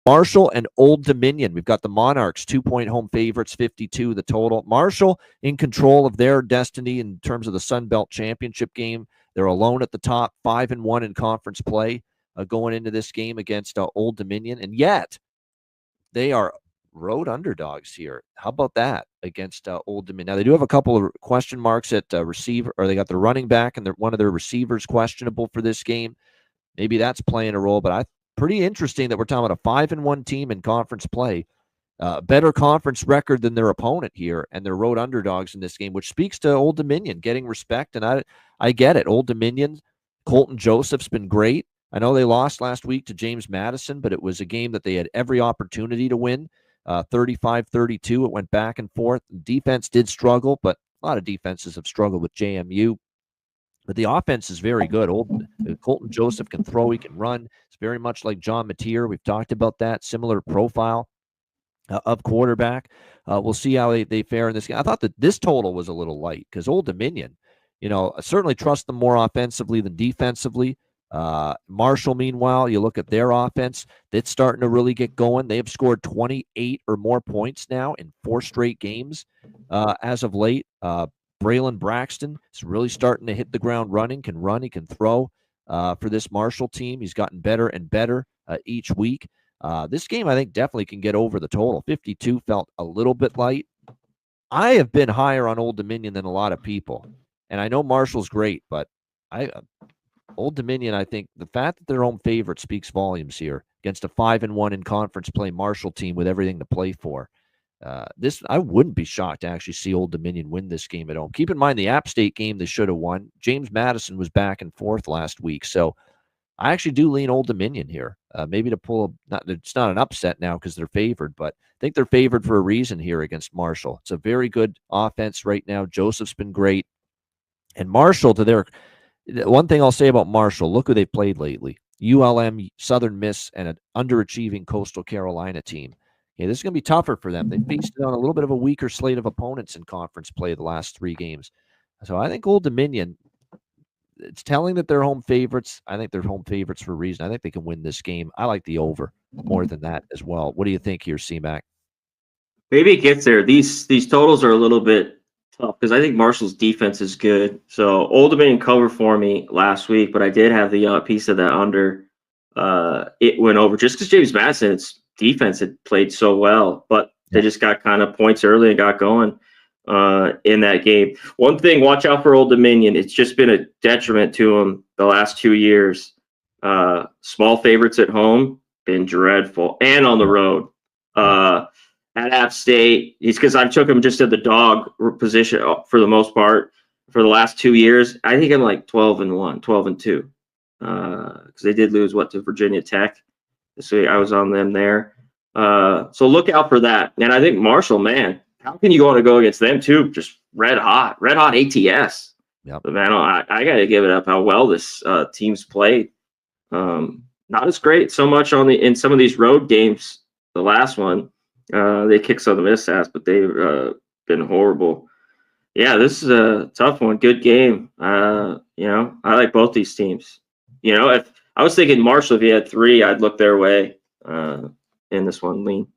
Marshall and Old Dominion. We've got the Monarchs, 2-point home favorites, 52 the total. Marshall in control of their destiny in terms of the Sun Belt Championship game. They're alone at the top, 5-1 in conference play going into this game against Old Dominion. And yet, they are road underdogs here. How about that against Old Dominion? Now, they do have a couple of question marks at receiver, or they got the running back and one of their receivers questionable for this game. Maybe that's playing a role, but pretty interesting that we're talking about a 5-1 team in conference play, better conference record than their opponent here, and they're road underdogs in this game, which speaks to Old Dominion getting respect. And I get it. Old Dominion, Colton Joseph's been great. I know they lost last week to James Madison, but it was a game that they had every opportunity to win. 35-32. It went back and forth. Defense did struggle, but a lot of defenses have struggled with JMU. But the offense is very good. Colton Joseph can throw, he can run. It's very much like John Mateer. We've talked about that. Similar profile of quarterback. We'll see how they fare in this game. I thought that this total was a little light because Old Dominion, I certainly trust them more offensively than defensively. Marshall, meanwhile, you look at their offense, that's starting to really get going. They have scored 28 or more points now in 4 straight games as of late. Braylon Braxton is really starting to hit the ground running, can run, he can throw for this Marshall team. He's gotten better and better each week. This game, I think, definitely can get over the total. 52 felt a little bit light. I have been higher on Old Dominion than a lot of people, and I know Marshall's great, but Old Dominion, I think the fact that they're home favorite speaks volumes here against a 5-1 in conference play Marshall team with everything to play for. I wouldn't be shocked to actually see Old Dominion win this game at home. Keep in mind the App State game they should have won. James Madison was back and forth last week, so I actually do lean Old Dominion here. Maybe to pull it's not an upset now because they're favored, but I think they're favored for a reason here against Marshall. It's a very good offense right now. Joseph's been great, and Marshall one thing I'll say about Marshall, look who they've played lately. ULM, Southern Miss, and an underachieving Coastal Carolina team. Okay, this is going to be tougher for them. They faced on a little bit of a weaker slate of opponents in conference play the last 3 games. So I think Old Dominion, it's telling that they're home favorites. I think they're home favorites for a reason. I think they can win this game. I like the over more than that as well. What do you think here, C-Mac? Maybe it gets there. These totals are a little bit tough because I think Marshall's defense is good. So Old Dominion covered for me last week, but I did have the piece of that under. It went over just because James Madison's defense had played so well, but they just got kind of points early and got going in that game. One thing, watch out for Old Dominion. It's just been a detriment to them the last 2 years. Small favorites at home, been dreadful, and on the road. At App State, it's because I took him just at the dog position for the most part for the last 2 years. I think I'm like 12-1, 12-2, because they did lose to Virginia Tech. So I was on them there. So look out for that. And I think Marshall, man, how can you want to go against them too? Just red hot ATS. Yep. But man, I got to give it up how well this team's played. Not as great so much in some of these road games. The last one. They kicked Southern Miss ass, but they've been horrible. Yeah, this is a tough one. Good game. I like both these teams. If I was thinking Marshall, if he had 3, I'd look their way in this one, lean.